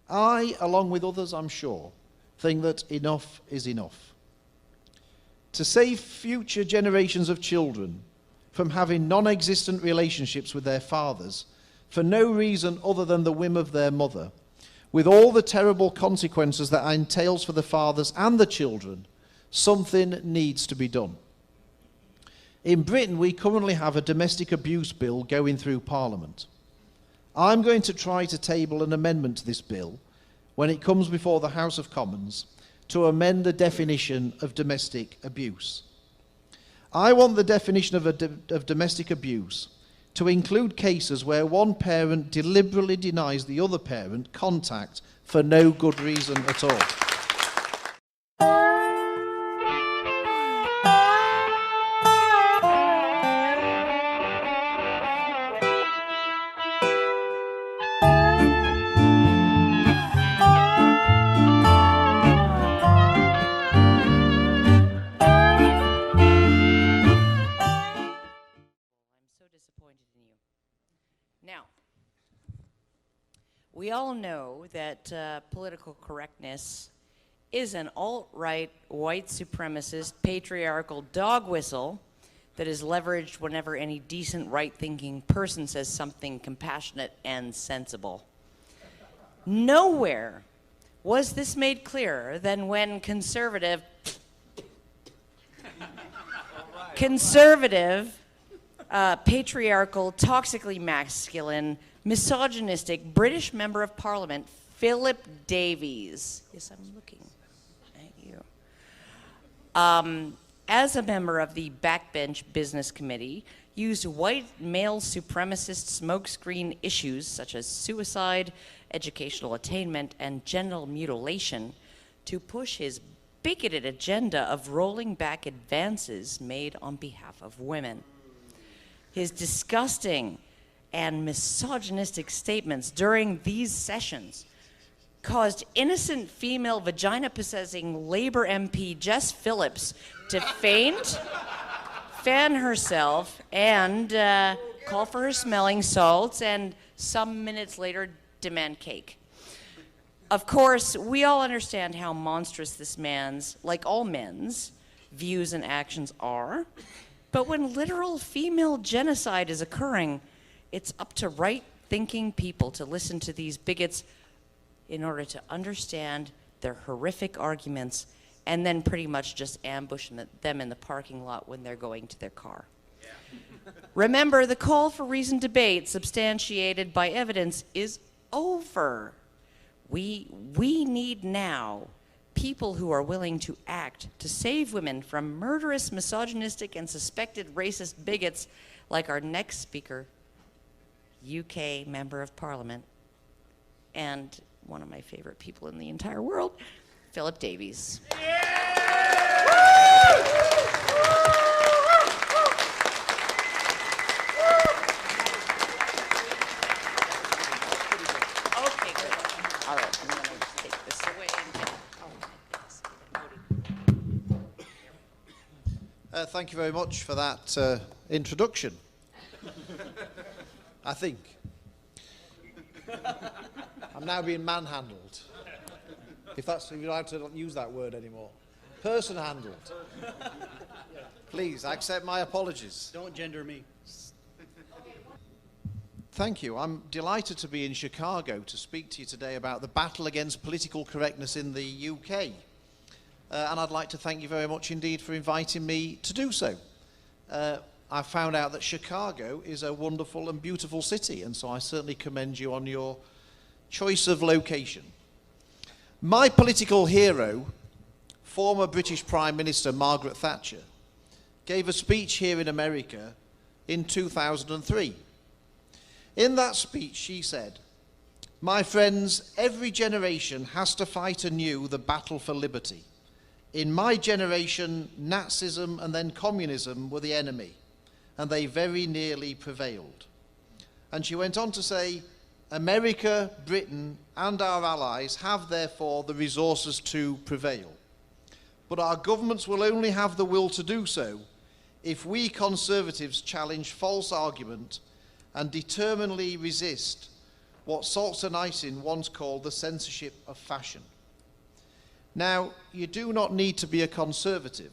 I, along with others I'm sure, think that enough is enough. To save future generations of children from having non-existent relationships with their fathers for no reason other than the whim of their mother, with all the terrible consequences that entails for the fathers and the children, something needs to be done. In Britain, we currently have a domestic abuse bill going through Parliament. I'm going to try to table an amendment to this bill when it comes before the House of Commons to amend the definition of domestic abuse. I want the definition of domestic abuse to include cases where one parent deliberately denies the other parent contact for no good reason at all. Now, we all know that political correctness is an alt-right, white supremacist, patriarchal dog whistle that is leveraged whenever any decent, right-thinking person says something compassionate and sensible. Nowhere was this made clearer than when conservative, patriarchal, toxically masculine, misogynistic British Member of Parliament, Philip Davies, yes, I'm looking at you, as a member of the Backbench Business Committee, used white male supremacist smokescreen issues such as suicide, educational attainment, and genital mutilation to push his bigoted agenda of rolling back advances made on behalf of women. His disgusting and misogynistic statements during these sessions caused innocent female vagina-possessing Labour MP Jess Phillips to faint, fan herself, and call for her smelling salts, and some minutes later demand cake. Of course, we all understand how monstrous this man's, like all men's, views and actions are. But when literal female genocide is occurring, it's up to right-thinking people to listen to these bigots in order to understand their horrific arguments and then pretty much just ambush them in the parking lot when they're going to their car. Yeah. Remember, the call for reasoned debate substantiated by evidence is over. We need now people who are willing to act to save women from murderous, misogynistic, and suspected racist bigots like our next speaker, UK Member of Parliament, and one of my favorite people in the entire world, Philip Davies. Thank you very much for that introduction. I think. I'm now being manhandled. If you're allowed to not use that word anymore. Person handled. Please accept my apologies. Don't gender me. Thank you. I'm delighted to be in Chicago to speak to you today about the battle against political correctness in the UK. And I'd like to thank you very much indeed for inviting me to do so. I found out that Chicago is a wonderful and beautiful city, and so I certainly commend you on your choice of location. My political hero, former British Prime Minister Margaret Thatcher, gave a speech here in America in 2003. In that speech, she said, "My friends, every generation has to fight anew the battle for liberty. In my generation, Nazism and then communism were the enemy, and they very nearly prevailed." And she went on to say, "America, Britain, and our allies have therefore the resources to prevail. But our governments will only have the will to do so if we conservatives challenge false argument and determinedly resist what Solzhenitsyn once called the censorship of fashion. Now, you do not need to be a conservative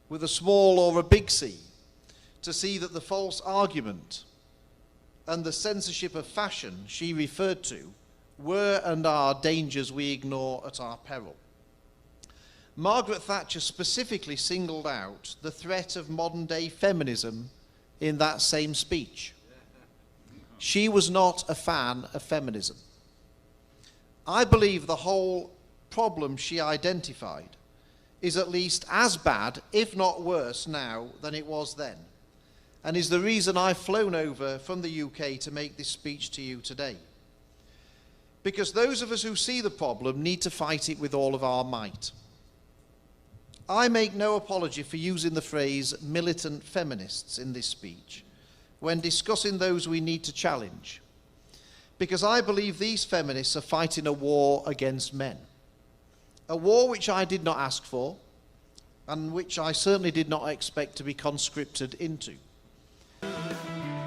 with a small or a big C to see that the false argument and the censorship of fashion she referred to were and are dangers we ignore at our peril. Margaret Thatcher specifically singled out the threat of modern-day feminism in that same speech. She was not a fan of feminism. I believe the whole problem she identified is at least as bad, if not worse now than it was then, and is the reason I've flown over from the UK to make this speech to you today. Because those of us who see the problem need to fight it with all of our might. I make no apology for using the phrase militant feminists in this speech when discussing those we need to challenge, because I believe these feminists are fighting a war against men. A war which I did not ask for, and which I certainly did not expect to be conscripted into.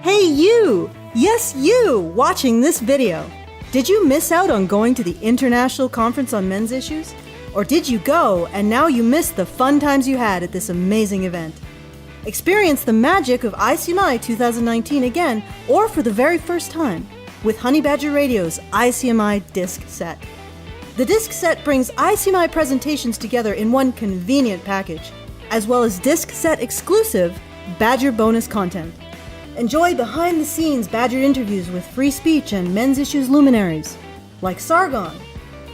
Hey you! Yes, you! Watching this video. Did you miss out on going to the International Conference on Men's Issues? Or did you go and now you missed the fun times you had at this amazing event? Experience the magic of ICMI 2019 again, or for the very first time, with Honey Badger Radio's ICMI disc set. The disc set brings ICMI presentations together in one convenient package, as well as disc set exclusive Badger bonus content. Enjoy behind-the-scenes Badger interviews with free speech and men's issues luminaries, like Sargon,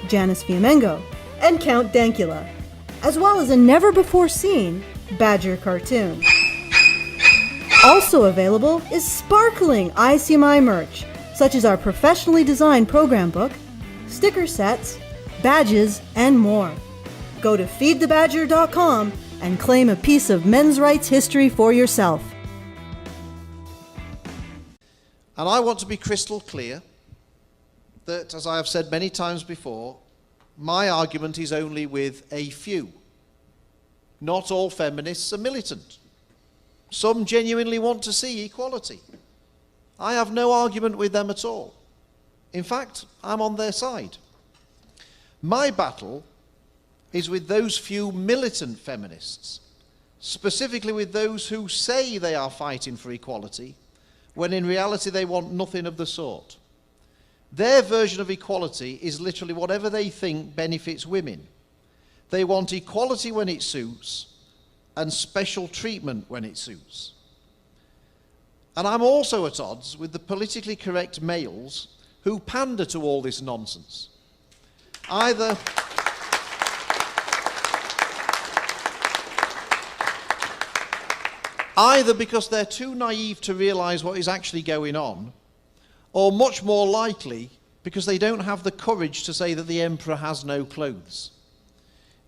Janice Fiamengo, and Count Dankula, as well as a never-before-seen Badger cartoon. Also available is sparkling ICMI merch, such as our professionally designed program book, sticker sets, badges, and more. Go to feedthebadger.com and claim a piece of men's rights history for yourself. And I want to be crystal clear that, as I have said many times before, my argument is only with a few. Not all feminists are militant. Some genuinely want to see equality. I have no argument with them at all. In fact, I'm on their side. My battle is with those few militant feminists, specifically with those who say they are fighting for equality, when in reality they want nothing of the sort. Their version of equality is literally whatever they think benefits women. They want equality when it suits, and special treatment when it suits. And I'm also at odds with the politically correct males who pander to all this nonsense. Either because they're too naive to realize what is actually going on, or much more likely, because they don't have the courage to say that the emperor has no clothes.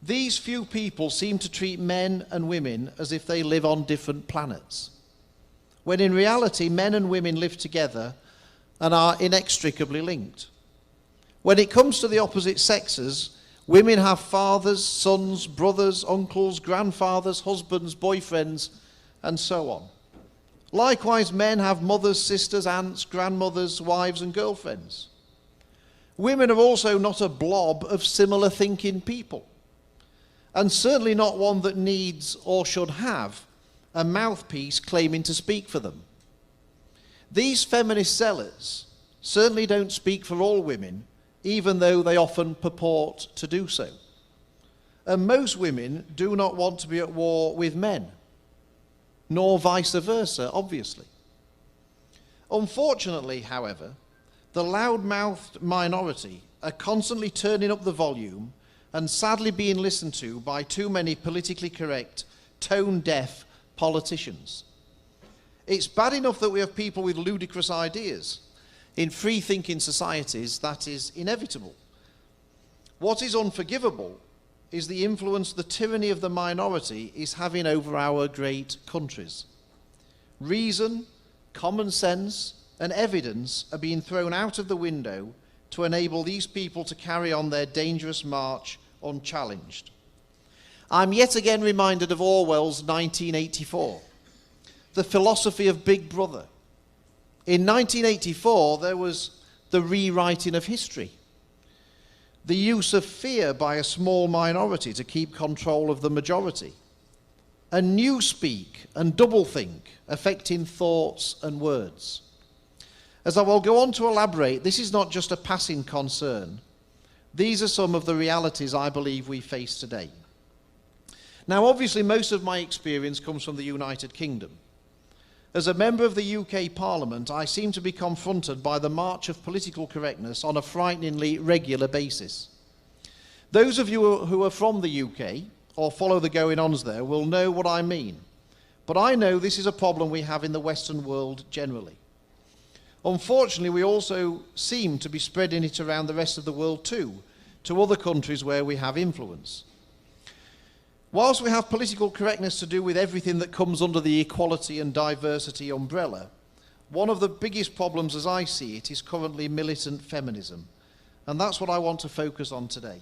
These few people seem to treat men and women as if they live on different planets, when in reality men and women live together and are inextricably linked. When it comes to the opposite sexes, women have fathers, sons, brothers, uncles, grandfathers, husbands, boyfriends, and so on. Likewise, men have mothers, sisters, aunts, grandmothers, wives, and girlfriends. Women are also not a blob of similar thinking people, and certainly not one that needs or should have a mouthpiece claiming to speak for them. These feminist zealots certainly don't speak for all women, even though they often purport to do so. And most women do not want to be at war with men, nor vice versa, obviously. Unfortunately, however, the loud-mouthed minority are constantly turning up the volume and sadly being listened to by too many politically correct, tone-deaf politicians. It's bad enough that we have people with ludicrous ideas. In free-thinking societies, that is inevitable. What is unforgivable is the influence the tyranny of the minority is having over our great countries. Reason, common sense, and evidence are being thrown out of the window to enable these people to carry on their dangerous march unchallenged. I'm yet again reminded of Orwell's 1984, the philosophy of Big Brother. In 1984, there was the rewriting of history, the use of fear by a small minority to keep control of the majority, and newspeak and doublethink affecting thoughts and words. As I will go on to elaborate, this is not just a passing concern. These are some of the realities I believe we face today. Now, obviously, most of my experience comes from the United Kingdom. As a member of the UK Parliament, I seem to be confronted by the march of political correctness on a frighteningly regular basis. Those of you who are from the UK or follow the going-ons there will know what I mean. But I know this is a problem we have in the Western world generally. Unfortunately, we also seem to be spreading it around the rest of the world too, to other countries where we have influence. Whilst we have political correctness to do with everything that comes under the equality and diversity umbrella, one of the biggest problems as I see it is currently militant feminism, and that's what I want to focus on today.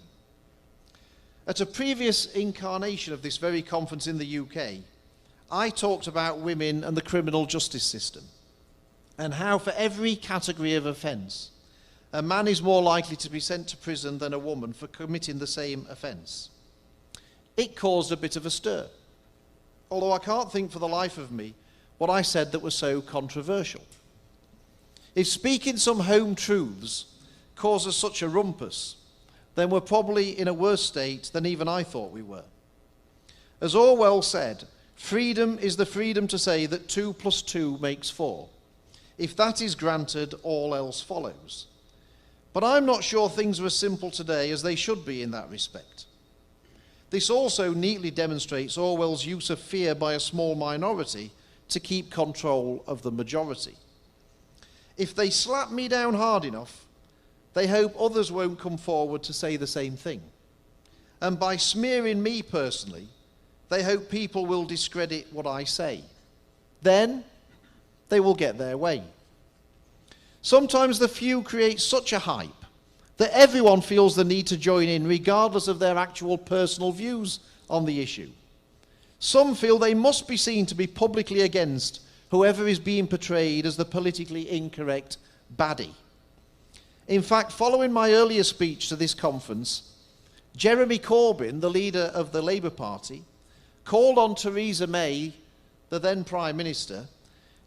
At a previous incarnation of this very conference in the UK, I talked about women and the criminal justice system, and how for every category of offence, a man is more likely to be sent to prison than a woman for committing the same offence. It caused a bit of a stir, although I can't think for the life of me what I said that was so controversial. If speaking some home truths causes such a rumpus, then we're probably in a worse state than even I thought we were. As Orwell said, freedom is the freedom to say that 2 + 2 makes 4. If that is granted, all else follows. But I'm not sure things are as simple today as they should be in that respect. This also neatly demonstrates Orwell's use of fear by a small minority to keep control of the majority. If they slap me down hard enough, they hope others won't come forward to say the same thing. And by smearing me personally, they hope people will discredit what I say. Then they will get their way. Sometimes the few create such a hype that everyone feels the need to join in regardless of their actual personal views on the issue. Some feel they must be seen to be publicly against whoever is being portrayed as the politically incorrect baddie. In fact, following my earlier speech to this conference, Jeremy Corbyn, the leader of the Labour Party, called on Theresa May, the then Prime Minister,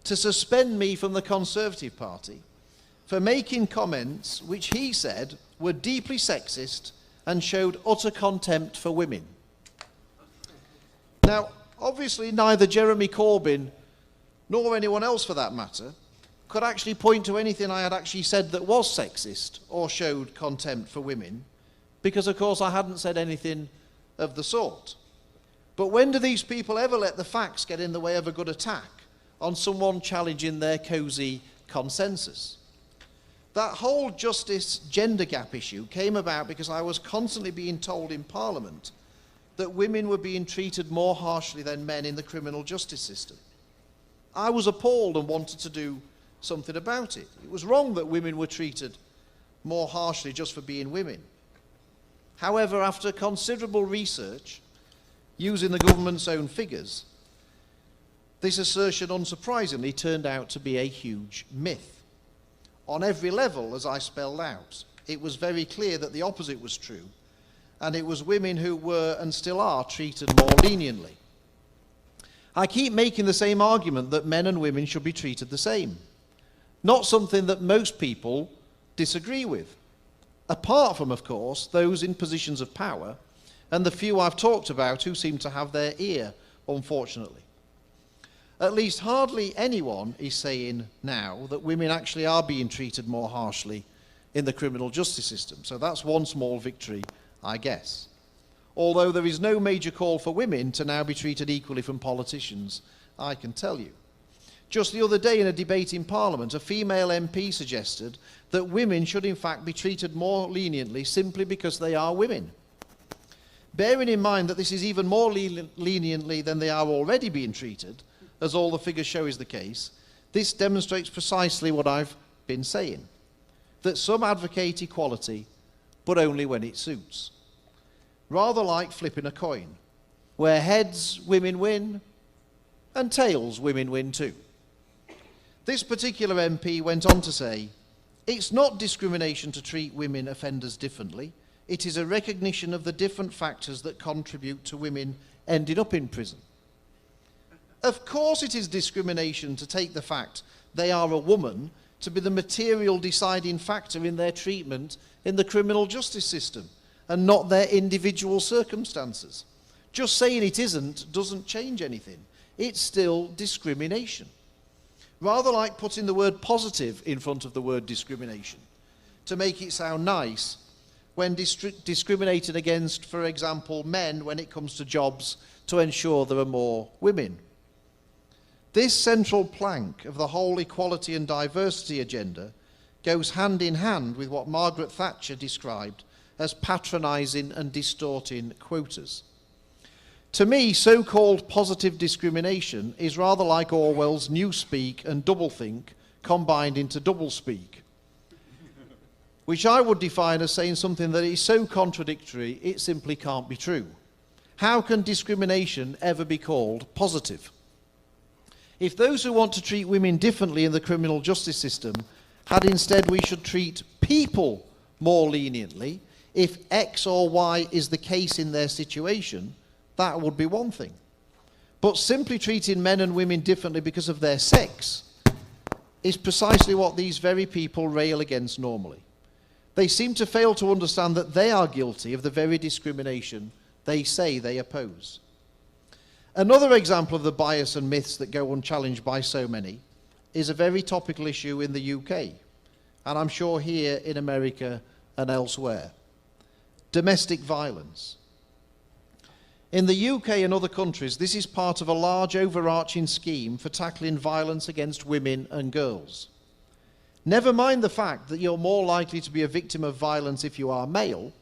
to suspend me from the Conservative Party for making comments which he said were deeply sexist and showed utter contempt for women. Now, obviously, neither Jeremy Corbyn nor anyone else for that matter could actually point to anything I had actually said that was sexist or showed contempt for women, because of course I hadn't said anything of the sort. But when do these people ever let the facts get in the way of a good attack on someone challenging their cosy consensus? That whole justice gender gap issue came about because I was constantly being told in Parliament that women were being treated more harshly than men in the criminal justice system. I was appalled and wanted to do something about it. It was wrong that women were treated more harshly just for being women. However, after considerable research, using the government's own figures, this assertion unsurprisingly turned out to be a huge myth. On every level, as I spelled out, it was very clear that the opposite was true, and it was women who were and still are treated more leniently. I keep making the same argument that men and women should be treated the same, not something that most people disagree with, apart from, of course, those in positions of power and the few I've talked about who seem to have their ear, unfortunately. At least hardly anyone is saying now that women actually are being treated more harshly in the criminal justice system. So that's one small victory, I guess. Although there is no major call for women to now be treated equally from politicians, I can tell you. Just the other day in a debate in Parliament, a female MP suggested that women should in fact be treated more leniently simply because they are women. Bearing in mind that this is even more leniently than they are already being treated, as all the figures show is the case, this demonstrates precisely what I've been saying, that some advocate equality, but only when it suits. Rather like flipping a coin, where heads, women win, and tails, women win too. This particular MP went on to say, It's not discrimination to treat women offenders differently. It is a recognition of the different factors that contribute to women ending up in prison. Of course it is discrimination to take the fact they are a woman to be the material deciding factor in their treatment in the criminal justice system and not their individual circumstances. Just saying it isn't doesn't change anything. It's still discrimination. Rather like putting the word positive in front of the word discrimination to make it sound nice when discriminating against, for example, men when it comes to jobs to ensure there are more women. This central plank of the whole equality and diversity agenda goes hand in hand with what Margaret Thatcher described as patronising and distorting quotas. To me, so-called positive discrimination is rather like Orwell's newspeak and doublethink combined into doublespeak, which I would define as saying something that is so contradictory it simply can't be true. How can discrimination ever be called positive? If those who want to treat women differently in the criminal justice system had instead we should treat people more leniently, if X or Y is the case in their situation, that would be one thing. But simply treating men and women differently because of their sex is precisely what these very people rail against normally. They seem to fail to understand that they are guilty of the very discrimination they say they oppose. Another example of the bias and myths that go unchallenged by so many is a very topical issue in the UK, and I'm sure here in America and elsewhere. Domestic violence. In the UK and other countries, this is part of a large overarching scheme for tackling violence against women and girls. Never mind the fact that you're more likely to be a victim of violence if you are male,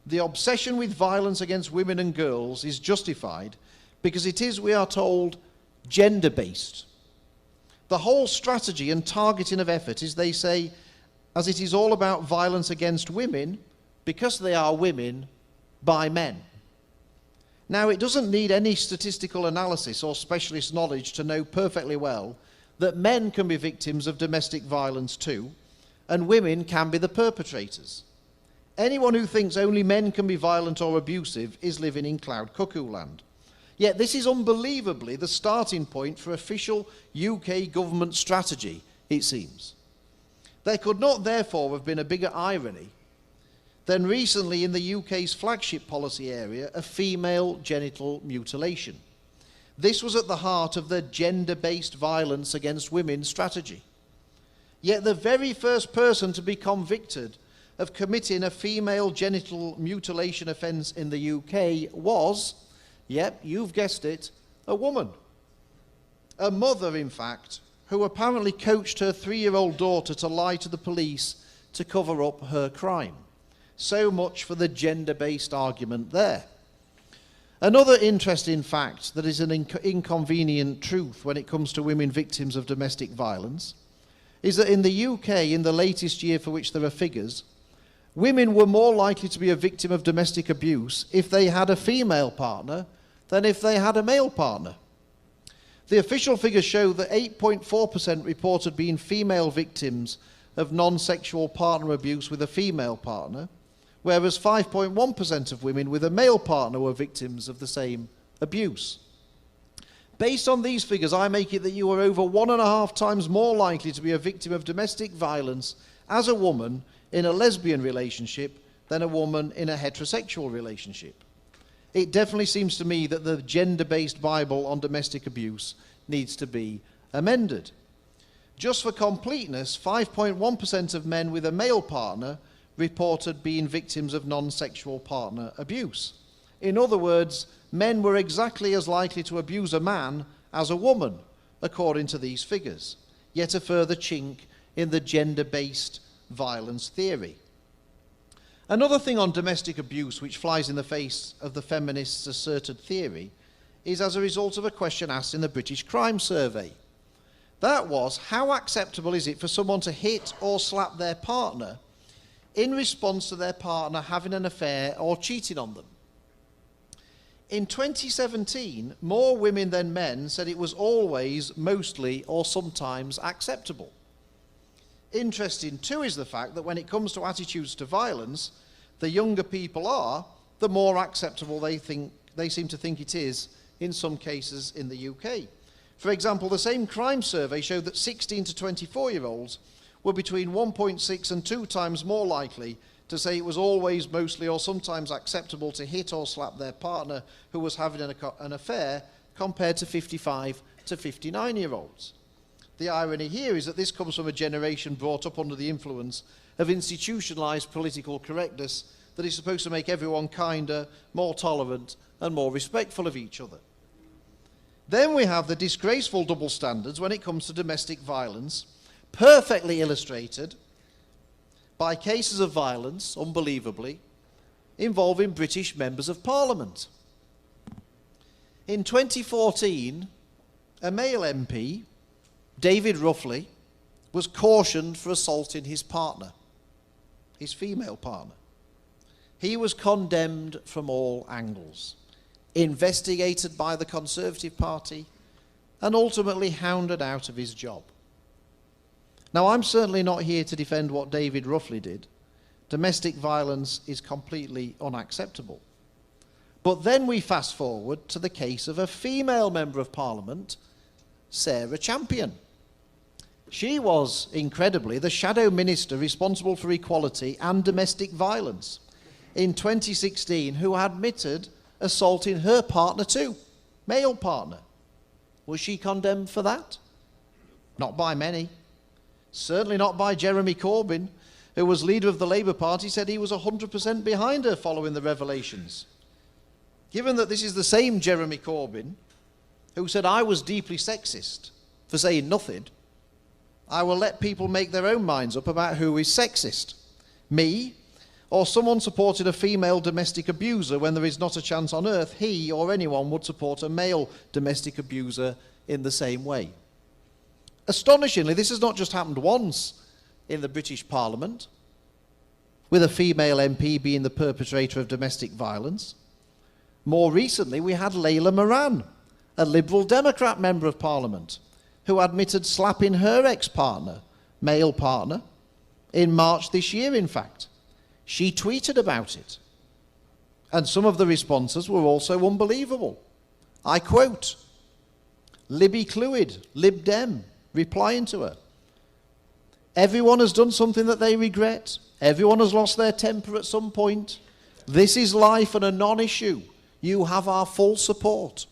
the obsession with violence against women and girls is justified because it is, we are told, gender-based. The whole strategy and targeting of effort is, they say, as it is all about violence against women because they are women by men. Now, it doesn't need any statistical analysis or specialist knowledge to know perfectly well that men can be victims of domestic violence too, and women can be the perpetrators. Anyone who thinks only men can be violent or abusive is living in cloud cuckoo land. Yet this is unbelievably the starting point for official UK government strategy, it seems. There could not therefore have been a bigger irony than recently in the UK's flagship policy area of female genital mutilation. This was at the heart of the gender-based violence against women strategy. Yet the very first person to be convicted of committing a female genital mutilation offence in the UK was, yep, you've guessed it, a woman. A mother, in fact, who apparently coached her 3-year-old daughter to lie to the police to cover up her crime. So much for the gender-based argument there. Another interesting fact that is an inconvenient truth when it comes to women victims of domestic violence is that in the UK, in the latest year for which there are figures, women were more likely to be a victim of domestic abuse if they had a female partner than if they had a male partner. The official figures show that 8.4% reported being female victims of non-sexual partner abuse with a female partner, whereas 5.1% of women with a male partner were victims of the same abuse. Based on these figures, I make it that you are over 1.5 times more likely to be a victim of domestic violence as a woman in a lesbian relationship than a woman in a heterosexual relationship. It definitely seems to me that the gender-based Bible on domestic abuse needs to be amended. Just for completeness, 5.1% of men with a male partner reported being victims of non-sexual partner abuse. In other words, men were exactly as likely to abuse a man as a woman, according to these figures. Yet a further chink in the gender-based violence theory. Another thing on domestic abuse which flies in the face of the feminists' asserted theory is as a result of a question asked in the British Crime Survey. That was, how acceptable is it for someone to hit or slap their partner in response to their partner having an affair or cheating on them? In 2017, more women than men said it was always, mostly, or sometimes acceptable. Interesting too is the fact that when it comes to attitudes to violence, the younger people are, the more acceptable they seem to think it is in some cases in the UK. For example, the same crime survey showed that 16 to 24-year-olds were between 1.6 and 2 times more likely to say it was always, mostly, or sometimes acceptable to hit or slap their partner who was having an affair compared to 55 to 59-year-olds. The irony here is that this comes from a generation brought up under the influence of institutionalised political correctness that is supposed to make everyone kinder, more tolerant, and more respectful of each other. Then we have the disgraceful double standards when it comes to domestic violence, perfectly illustrated by cases of violence, unbelievably, involving British members of Parliament. In 2014, a male MP, David Ruffley, was cautioned for assaulting his partner, his female partner. He was condemned from all angles, investigated by the Conservative Party, and ultimately hounded out of his job. Now, I'm certainly not here to defend what David Ruffley did. Domestic violence is completely unacceptable. But then we fast forward to the case of a female Member of Parliament, Sarah Champion. She was, incredibly, the shadow minister responsible for equality and domestic violence in 2016, who admitted assaulting her partner too, male partner. Was she condemned for that? Not by many. Certainly not by Jeremy Corbyn, who was leader of the Labour Party, said he was 100% behind her following the revelations. Given that this is the same Jeremy Corbyn who said I was deeply sexist for saying nothing, I will let people make their own minds up about who is sexist. Me, or someone supported a female domestic abuser when there is not a chance on earth he or anyone would support a male domestic abuser in the same way. Astonishingly, this has not just happened once in the British Parliament, with a female MP being the perpetrator of domestic violence. More recently, we had Layla Moran, a Liberal Democrat Member of Parliament, who admitted slapping her ex-partner, male partner, in March this year, in fact. She tweeted about it. And some of the responses were also unbelievable. I quote, Libby Clwyd, Lib Dem, replying to her. Everyone has done something that they regret. Everyone has lost their temper at some point. This is life and a non-issue. You have our full support.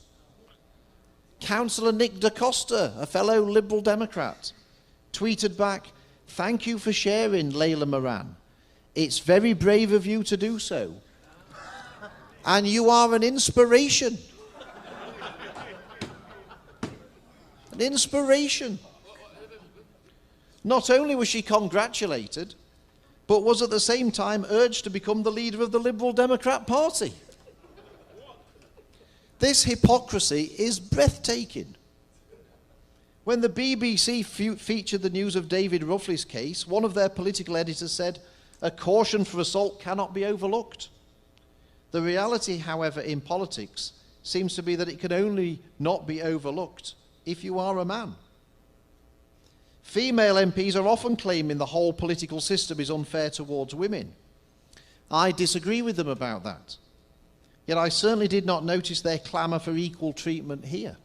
Councillor Nick Da Costa, a fellow Liberal Democrat, tweeted back, thank you for sharing, Layla Moran. It's very brave of you to do so. And you are an inspiration. An inspiration. Not only was she congratulated, but was at the same time urged to become the leader of the Liberal Democrat Party. This hypocrisy is breathtaking. When the BBC featured the news of David Ruffley's case, one of their political editors said, a caution for assault cannot be overlooked. The reality, however, in politics seems to be that it can only not be overlooked if you are a man. Female MPs are often claiming the whole political system is unfair towards women. I disagree with them about that. Yet I certainly did not notice their clamour for equal treatment here.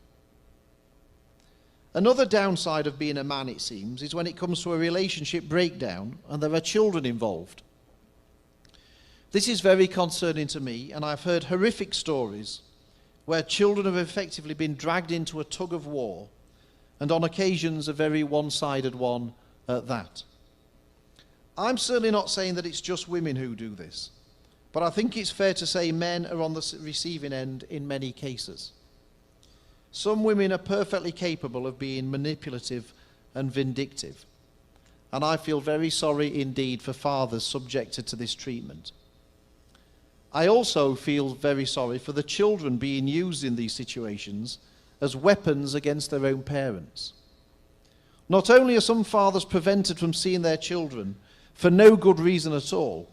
Another downside of being a man, it seems, is when it comes to a relationship breakdown and there are children involved. This is very concerning to me, and I've heard horrific stories where children have effectively been dragged into a tug of war, and on occasions a very one-sided one at that. I'm certainly not saying that it's just women who do this, but I think it's fair to say men are on the receiving end in many cases. Some women are perfectly capable of being manipulative and vindictive, and I feel very sorry indeed for fathers subjected to this treatment. I also feel very sorry for the children being used in these situations as weapons against their own parents. Not only are some fathers prevented from seeing their children for no good reason at all,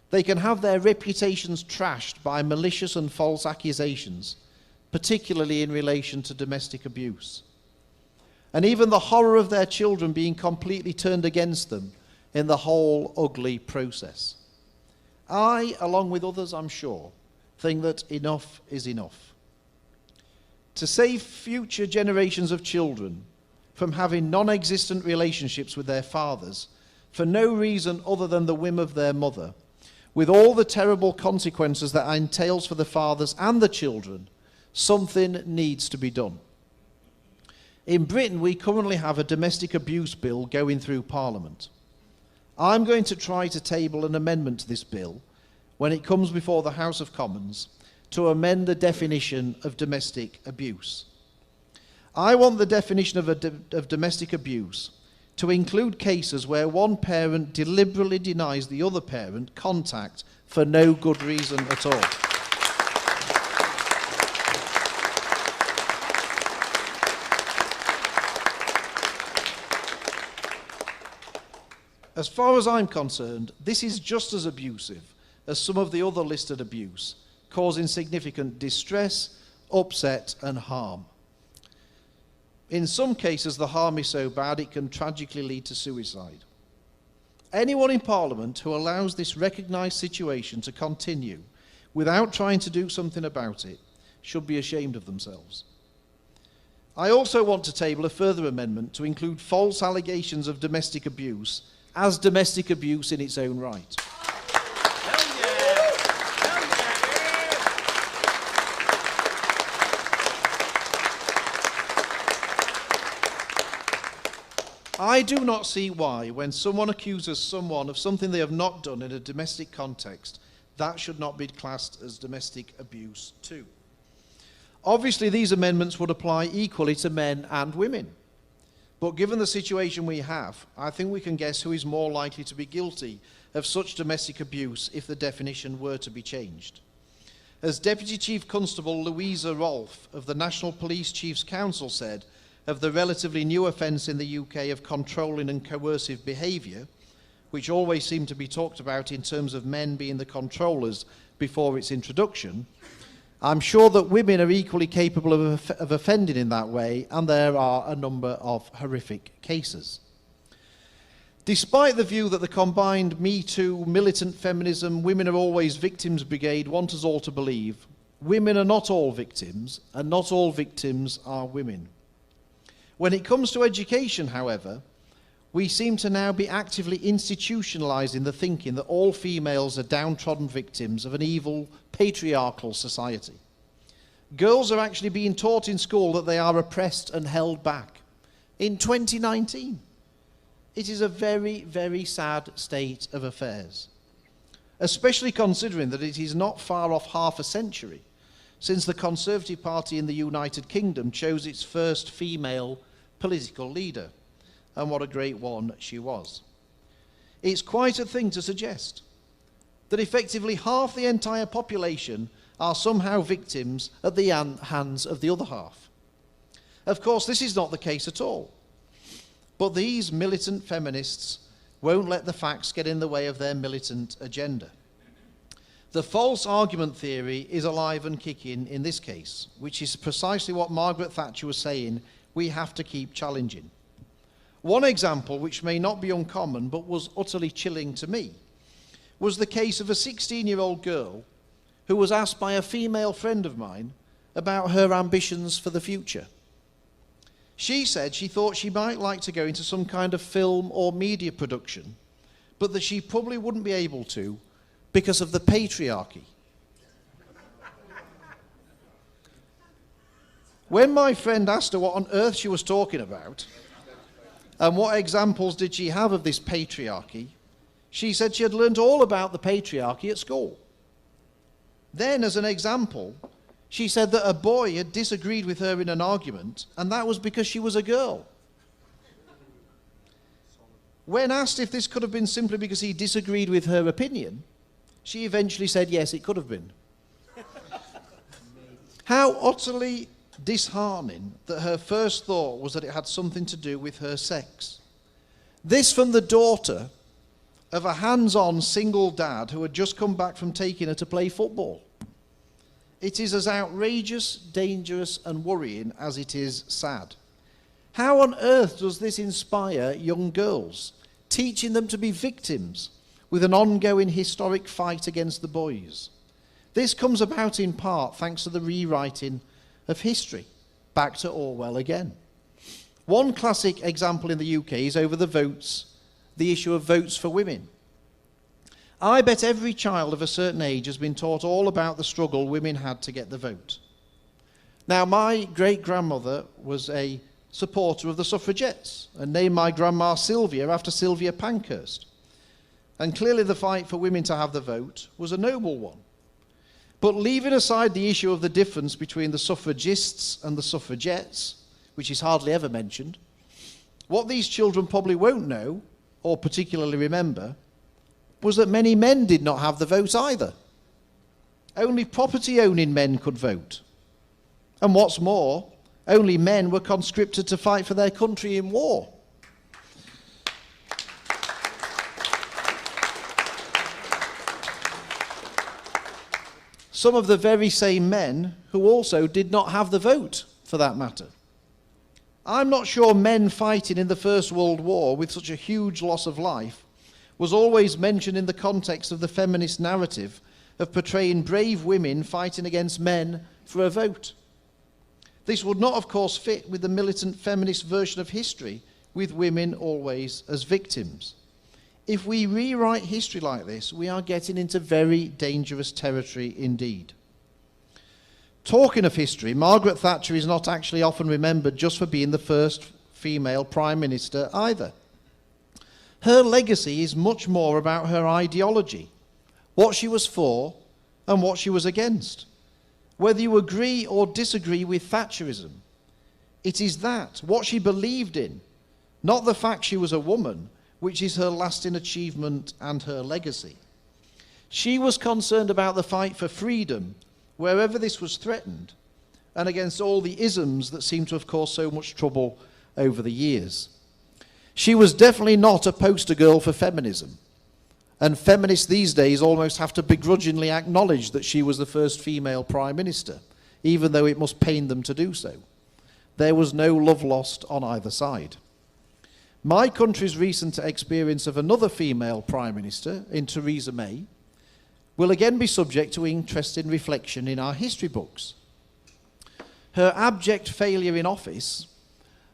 they can have their reputations trashed by malicious and false accusations, particularly in relation to domestic abuse. and even the horror of their children being completely turned against them in the whole ugly process. I, along with others I'm sure, think that enough is enough. To save future generations of children from having non-existent relationships with their fathers for no reason other than the whim of their mother, with all the terrible consequences that entails for the fathers and the children, something needs to be done. In Britain, we currently have a domestic abuse bill going through Parliament. I'm going to try to table an amendment to this bill when it comes before the House of Commons to amend the definition of domestic abuse. I want the definition of domestic abuse to include cases where one parent deliberately denies the other parent contact for no good reason at all. As far as I'm concerned, this is just as abusive as some of the other listed abuse, causing significant distress, upset, and harm. In some cases, the harm is so bad it can tragically lead to suicide. Anyone in Parliament who allows this recognised situation to continue without trying to do something about it should be ashamed of themselves. I also want to table a further amendment to include false allegations of domestic abuse as domestic abuse in its own right. I do not see why, when someone accuses someone of something they have not done in a domestic context, that should not be classed as domestic abuse too. Obviously, these amendments would apply equally to men and women. But given the situation we have, I think we can guess who is more likely to be guilty of such domestic abuse if the definition were to be changed. As Deputy Chief Constable Louisa Rolfe of the National Police Chiefs Council said of the relatively new offence in the UK of controlling and coercive behaviour, which always seemed to be talked about in terms of men being the controllers before its introduction, I'm sure that women are equally capable of offending in that way, and there are a number of horrific cases. Despite the view that the combined Me Too, militant feminism, women are always victims brigade want us all to believe, women are not all victims, and not all victims are women. When it comes to education, however, we seem to now be actively institutionalising the thinking that all females are downtrodden victims of an evil, patriarchal society. Girls are actually being taught in school that they are oppressed and held back. In 2019, it is a very, very sad state of affairs, especially considering that it is not far off half a century since the Conservative Party in the United Kingdom chose its first female political leader. And what a great one she was. It's quite a thing to suggest that effectively half the entire population are somehow victims at the hands of the other half. Of course, this is not the case at all. But these militant feminists won't let the facts get in the way of their militant agenda. The false argument theory is alive and kicking in this case, which is precisely what Margaret Thatcher was saying we have to keep challenging. One example, which may not be uncommon but was utterly chilling to me, was the case of a 16-year-old girl who was asked by a female friend of mine about her ambitions for the future. She said she thought she might like to go into some kind of film or media production, but that she probably wouldn't be able to because of the patriarchy. When my friend asked her what on earth she was talking about, and what examples did she have of this patriarchy, she said she had learned all about the patriarchy at school. Then, as an example, she said that a boy had disagreed with her in an argument, and that was because she was a girl. When asked if this could have been simply because he disagreed with her opinion, she eventually said yes, it could have been. How utterly disheartening that her first thought was that it had something to do with her sex. This from the daughter of a hands-on single dad who had just come back from taking her to play football. It is as outrageous, dangerous and worrying as it is sad. How on earth does this inspire young girls, teaching them to be victims with an ongoing historic fight against the boys? This comes about in part thanks to the rewriting of history, back to Orwell again. One classic example in the UK is over the issue of votes for women. I bet every child of a certain age has been taught all about the struggle women had to get the vote. Now, my great-grandmother was a supporter of the suffragettes and named my grandma Sylvia after Sylvia Pankhurst. And clearly the fight for women to have the vote was a noble one. But leaving aside the issue of the difference between the suffragists and the suffragettes, which is hardly ever mentioned, what these children probably won't know, or particularly remember, was that many men did not have the vote either. Only property-owning men could vote. And what's more, only men were conscripted to fight for their country in war. Some of the very same men who also did not have the vote, for that matter. I'm not sure men fighting in the First World War with such a huge loss of life was always mentioned in the context of the feminist narrative of portraying brave women fighting against men for a vote. This would not, of course, fit with the militant feminist version of history, with women always as victims. If we rewrite history like this, we are getting into very dangerous territory indeed. Talking of history, Margaret Thatcher is not actually often remembered just for being the first female Prime Minister either. Her legacy is much more about her ideology, what she was for and what she was against. Whether you agree or disagree with Thatcherism, it is that, what she believed in, not the fact she was a woman, which is her lasting achievement and her legacy. She was concerned about the fight for freedom, wherever this was threatened, and against all the isms that seem to have caused so much trouble over the years. She was definitely not a poster girl for feminism, and feminists these days almost have to begrudgingly acknowledge that she was the first female Prime Minister, even though it must pain them to do so. There was no love lost on either side. My country's recent experience of another female Prime Minister, in Theresa May, will again be subject to interesting reflection in our history books. Her abject failure in office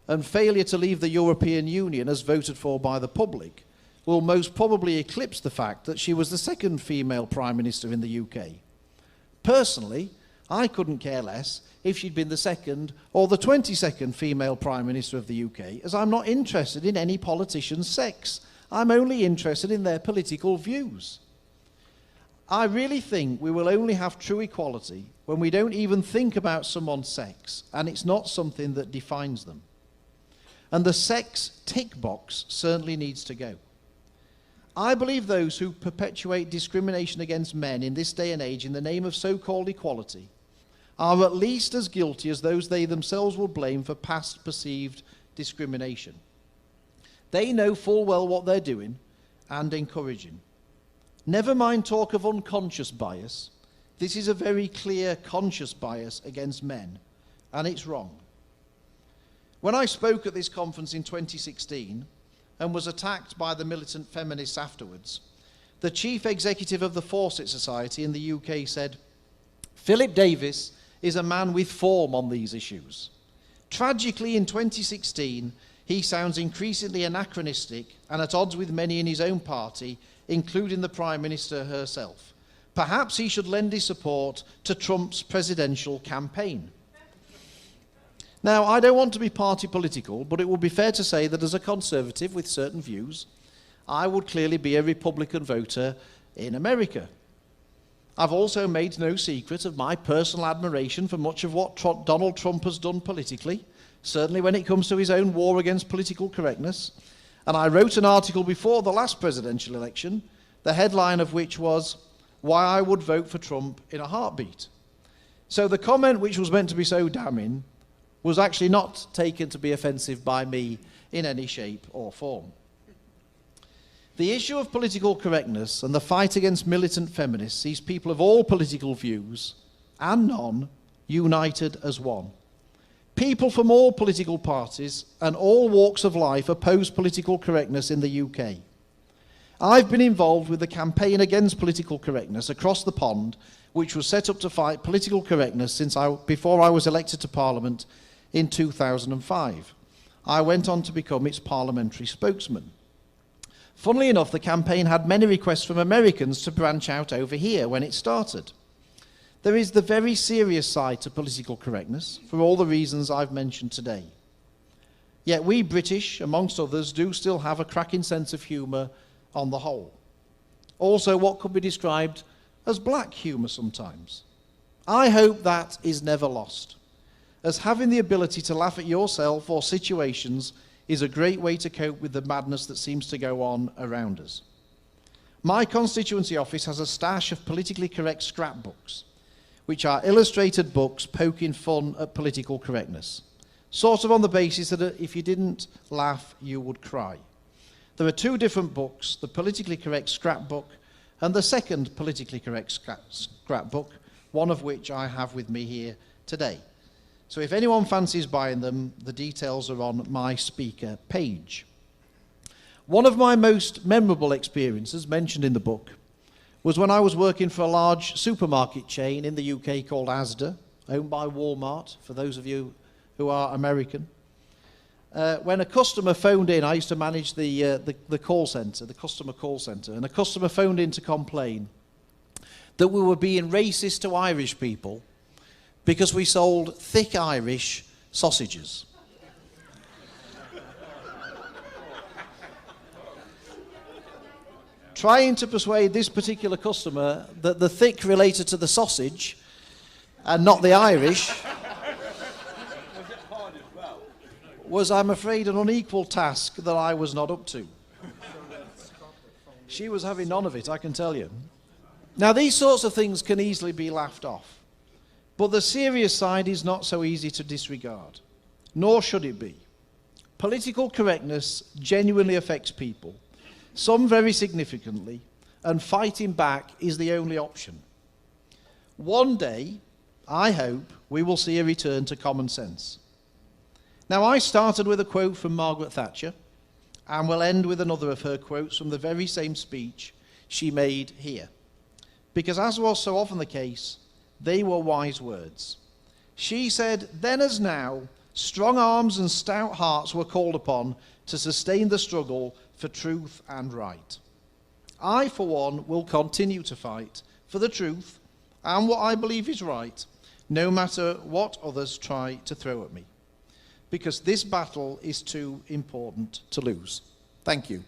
and failure to leave the European Union as voted for by the public will most probably eclipse the fact that she was the second female Prime Minister in the UK. Personally, I couldn't care less if she'd been the second or the 22nd female Prime Minister of the UK, as I'm not interested in any politician's sex. I'm only interested in their political views. I really think we will only have true equality when we don't even think about someone's sex, and it's not something that defines them. And the sex tick box certainly needs to go. I believe those who perpetuate discrimination against men in this day and age in the name of so-called equality are at least as guilty as those they themselves will blame for past perceived discrimination. They know full well what they're doing and encouraging. Never mind talk of unconscious bias. This is a very clear conscious bias against men, and it's wrong. When I spoke at this conference in 2016 and was attacked by the militant feminists afterwards, the chief executive of the Fawcett Society in the UK said, "Philip Davies is a man with form on these issues. Tragically, in 2016, he sounds increasingly anachronistic and at odds with many in his own party, including the Prime Minister herself. Perhaps he should lend his support to Trump's presidential campaign." Now, I don't want to be party political, but it would be fair to say that as a Conservative with certain views, I would clearly be a Republican voter in America. I've also made no secret of my personal admiration for much of what Donald Trump has done politically, certainly when it comes to his own war against political correctness. And I wrote an article before the last presidential election, the headline of which was, "Why I Would Vote for Trump in a Heartbeat." So the comment which was meant to be so damning was actually not taken to be offensive by me in any shape or form. The issue of political correctness and the fight against militant feminists sees people of all political views and none united as one. People from all political parties and all walks of life oppose political correctness in the UK. I've been involved with the campaign against political correctness across the pond, which was set up to fight political correctness before I was elected to Parliament in 2005. I went on to become its parliamentary spokesman. Funnily enough, the campaign had many requests from Americans to branch out over here when it started. There is the very serious side to political correctness, for all the reasons I've mentioned today. Yet we British, amongst others, do still have a cracking sense of humour on the whole. Also what could be described as black humour sometimes. I hope that is never lost, as having the ability to laugh at yourself or situations is a great way to cope with the madness that seems to go on around us. My constituency office has a stash of politically correct scrapbooks, which are illustrated books poking fun at political correctness, sort of on the basis that if you didn't laugh, you would cry. There are two different books, the politically correct scrapbook and the second politically correct scrapbook, one of which I have with me here today. So if anyone fancies buying them, the details are on my speaker page. One of my most memorable experiences mentioned in the book was when I was working for a large supermarket chain in the UK called Asda, owned by Walmart, for those of you who are American. When a customer phoned in, I used to manage the call centre, the customer call centre, and a customer phoned in to complain that we were being racist to Irish people because we sold thick Irish sausages. Trying to persuade this particular customer that the thick related to the sausage and not the Irish was, I'm afraid, an unequal task that I was not up to. She was having none of it, I can tell you. Now, these sorts of things can easily be laughed off, but the serious side is not so easy to disregard, nor should it be. Political correctness genuinely affects people, some very significantly, and fighting back is the only option. One day, I hope, we will see a return to common sense. Now, I started with a quote from Margaret Thatcher, and will end with another of her quotes from the very same speech she made here. Because as was so often the case, they were wise words. She said, "Then as now, strong arms and stout hearts were called upon to sustain the struggle for truth and right. I, for one, will continue to fight for the truth and what I believe is right, no matter what others try to throw at me, because this battle is too important to lose." Thank you.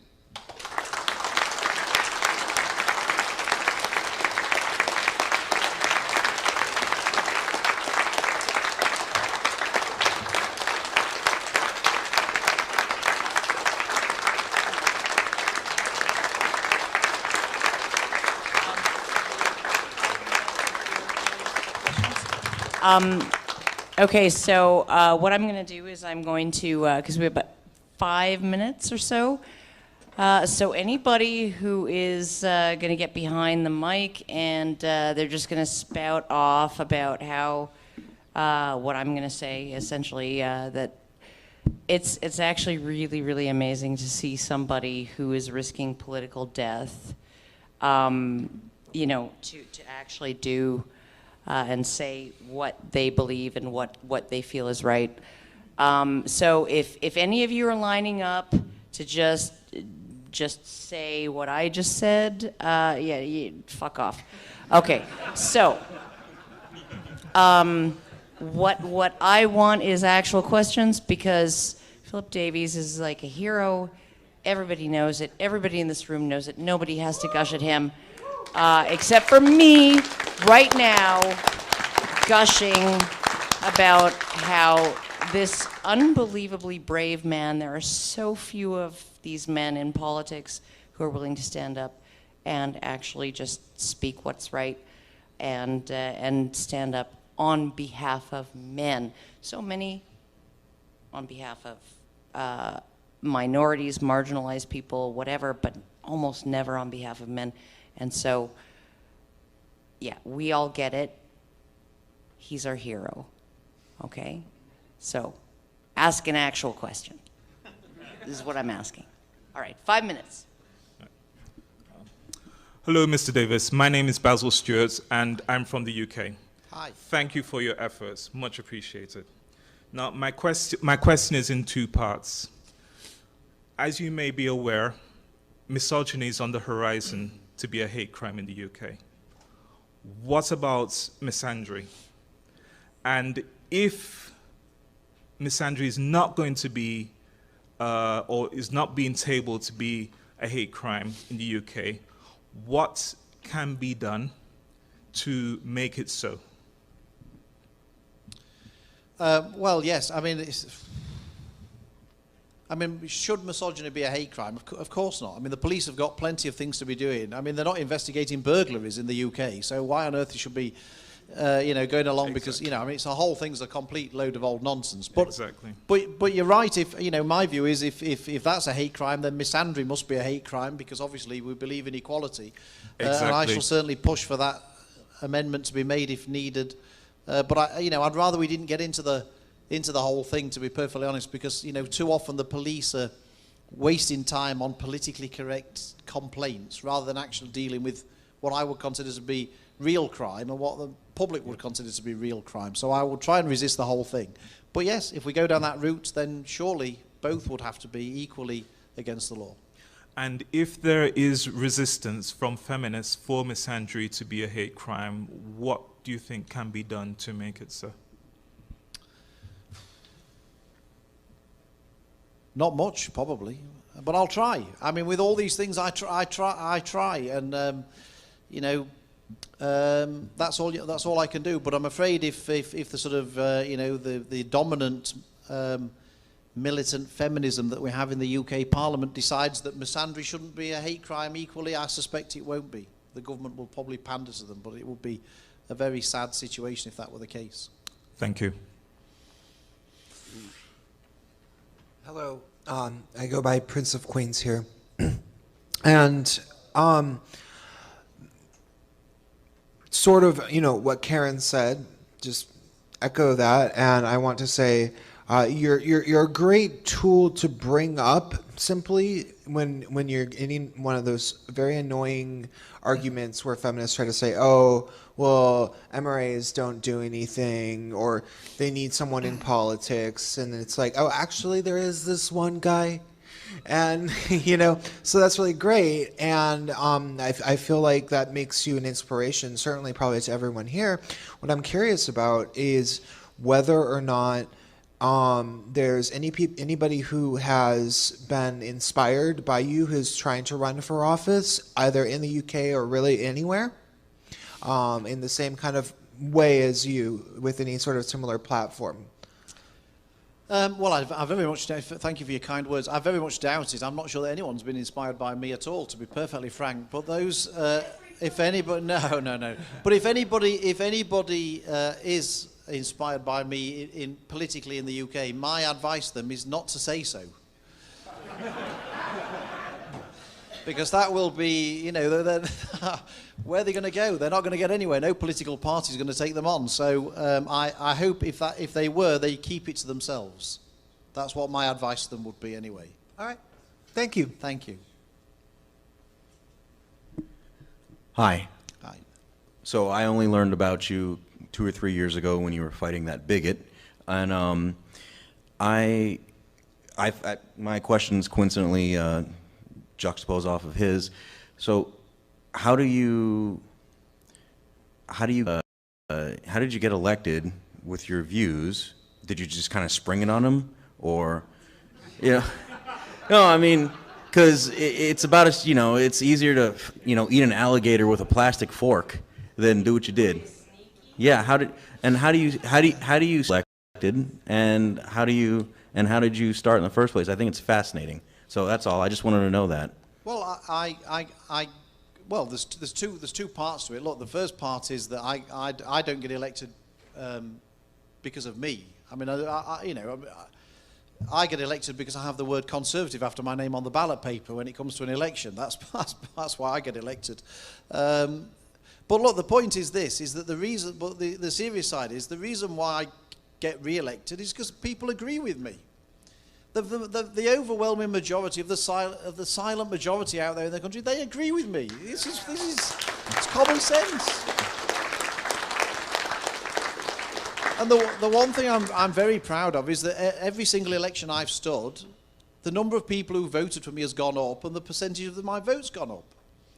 Okay, so what I'm going to do is I'm going to, because we have about 5 minutes or so, so anybody who is going to get behind the mic and they're just going to spout off about how, what I'm going to say, essentially, that it's actually really, really amazing to see somebody who is risking political death, you know, to actually do and say what they believe and what they feel is right. So if any of you are lining up to just say what I just said, yeah, fuck off. Okay, so what I want is actual questions, because Philip Davies is like a hero. Everybody knows it. Everybody in this room knows it. Nobody has to gush at him. Except for me, right now, gushing about how this unbelievably brave man, there are so few of these men in politics who are willing to stand up and actually just speak what's right and stand up on behalf of men. So many on behalf of minorities, marginalized people, whatever, but almost never on behalf of men. And so, yeah, we all get it. He's our hero, okay? So, ask an actual question. This is what I'm asking. All right, 5 minutes. Hello, Mr. Davis. My name is Basil Stewart, and I'm from the UK. Hi. Thank you for your efforts. Much appreciated. Now, my question is in two parts. As you may be aware, misogyny is on the horizon to be a hate crime in the UK. What about misandry? And if misandry is not going to be, or is not being tabled to be a hate crime in the UK, what can be done to make it so? Well, yes. I mean, should misogyny be a hate crime? Of course not. I mean, the police have got plenty of things to be doing. I mean, they're not investigating burglaries in the UK, so why on earth they should be, going along? Because, it's the whole thing's a complete load of old nonsense. But, exactly. But you're right. If my view is if that's a hate crime, then misandry must be a hate crime because obviously we believe in equality. Exactly. And I shall certainly push for that amendment to be made if needed. But I'd rather we didn't get into the whole thing, to be perfectly honest, because too often the police are wasting time on politically correct complaints rather than actually dealing with what I would consider to be real crime and what the public would consider to be real crime. So I will try and resist the whole thing. But yes, if we go down that route, then surely both would have to be equally against the law. And if there is resistance from feminists for misandry to be a hate crime, what do you think can be done to make it so? Not much, probably, but I'll try. I mean, with all these things, I try, and that's all I can do. But I'm afraid if the sort of the dominant militant feminism that we have in the UK Parliament decides that misandry shouldn't be a hate crime equally, I suspect it won't be. The government will probably pander to them, but it would be a very sad situation if that were the case. Thank you. Hello, I go by Prince of Queens here, and sort of, what Karen said, just echo that, and I want to say you're a great tool to bring up simply when you're in one of those very annoying arguments where feminists try to say, oh, well, MRAs don't do anything, or they need someone in politics, and it's like, oh, actually there is this one guy, and so that's really great, and I feel like that makes you an inspiration, certainly probably to everyone here. What I'm curious about is whether or not there's anybody who has been inspired by you who's trying to run for office, either in the UK or really anywhere, in the same kind of way as you, with any sort of similar platform. Well, I very much, thank you for your kind words. I very much doubt it. I'm not sure that anyone's been inspired by me at all, to be perfectly frank. But those, if anybody, no. But if anybody is inspired by me politically in the UK, my advice to them is not to say so. Because that will be, where are they going to go? They're not going to get anywhere. No political party is going to take them on. So I hope if they were, they keep it to themselves. That's what my advice to them would be anyway. All right. Thank you. Thank you. Hi. Hi. So I only learned about you 2 or 3 years ago when you were fighting that bigot, and my questions coincidentally juxtapose off of his. So how did you get elected with your views? Did you just kind of spring it on him, or no, I mean, because it's about us, it's easier to eat an alligator with a plastic fork than do what you did. Yeah, how did you elected, and how did you start in the first place? I think it's fascinating. So that's all. I just wanted to know that. Well, well, there's two parts to it. Look, the first part is that I don't get elected because of me. I mean, I get elected because I have the word Conservative after my name on the ballot paper when it comes to an election. That's why I get elected. But look, the point is this: is that the reason. But the serious side is the reason why get re-elected is because people agree with me. The overwhelming majority of the silent majority out there in the country, they agree with me. This is it's common sense. And the one thing I'm very proud of is that every single election I've stood, the number of people who voted for me has gone up, and the percentage of my votes gone up.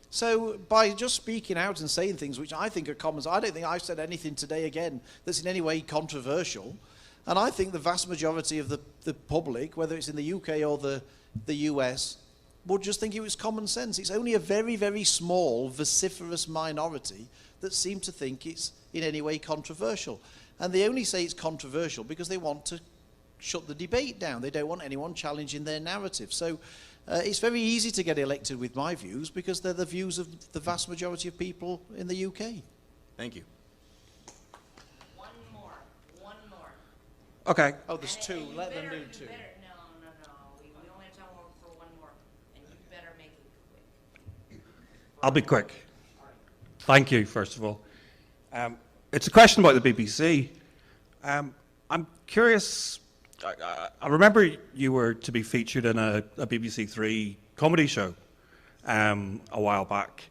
So by just speaking out and saying things which I think are common, I don't think I've said anything today again that's in any way controversial. And I think the vast majority of the public, whether it's in the UK or the US, would just think it was common sense. It's only a very, very small, vociferous minority that seem to think it's in any way controversial. And they only say it's controversial because they want to shut the debate down. They don't want anyone challenging their narrative. So it's very easy to get elected with my views because they're the views of the vast majority of people in the UK. Thank you. One more. Okay. Oh, there's two. Let them do two. No. We only have time for one more, and you better make it quick. I'll be quick. Thank you, first of all. It's a question about the BBC. I'm curious. I remember you were to be featured in a BBC Three comedy show a while back,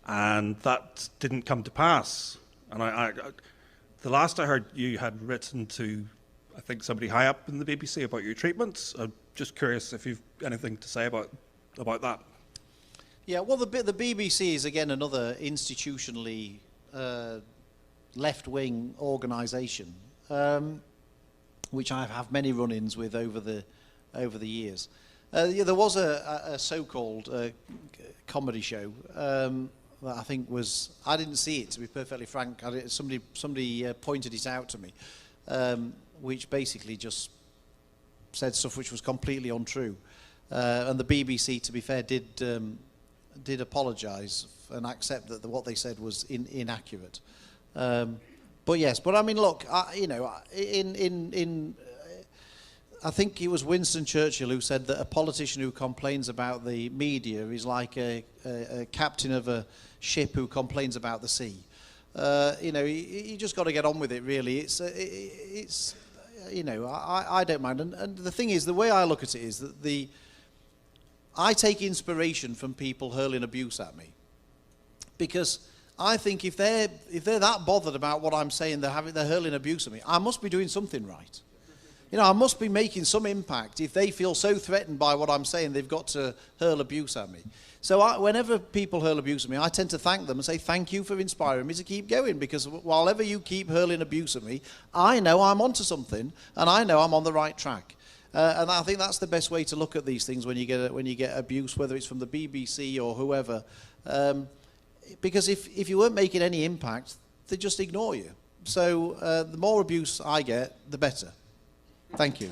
and that didn't come to pass. And the last I heard, you had written to, I think, somebody high up in the BBC about your treatments. I'm just curious if you've anything to say about that. Yeah, well, the BBC is, again, another institutionally left-wing organisation, which I have many run-ins with over the years. There was a so-called comedy show that I think was, I didn't see it, to be perfectly frank. Somebody pointed it out to me, which basically just said stuff which was completely untrue. And the BBC, to be fair, did apologise and accept that what they said was inaccurate. But yes, but I mean, look, I think it was Winston Churchill who said that a politician who complains about the media is like a captain of a ship who complains about the sea. You just got to get on with it, really. I don't mind. And the thing is, the way I look at it is that I take inspiration from people hurling abuse at me, because I think if they're that bothered about what I'm saying, they're hurling abuse at me, I must be doing something right. I must be making some impact if they feel so threatened by what I'm saying they've got to hurl abuse at me. So whenever people hurl abuse at me, I tend to thank them and say, thank you for inspiring me to keep going, because while ever you keep hurling abuse at me, I know I'm onto something, and I know I'm on the right track. And I think that's the best way to look at these things when you get abuse, whether it's from the BBC or whoever. Because if you weren't making any impact, they just ignore you. So the more abuse I get, the better. Thank you.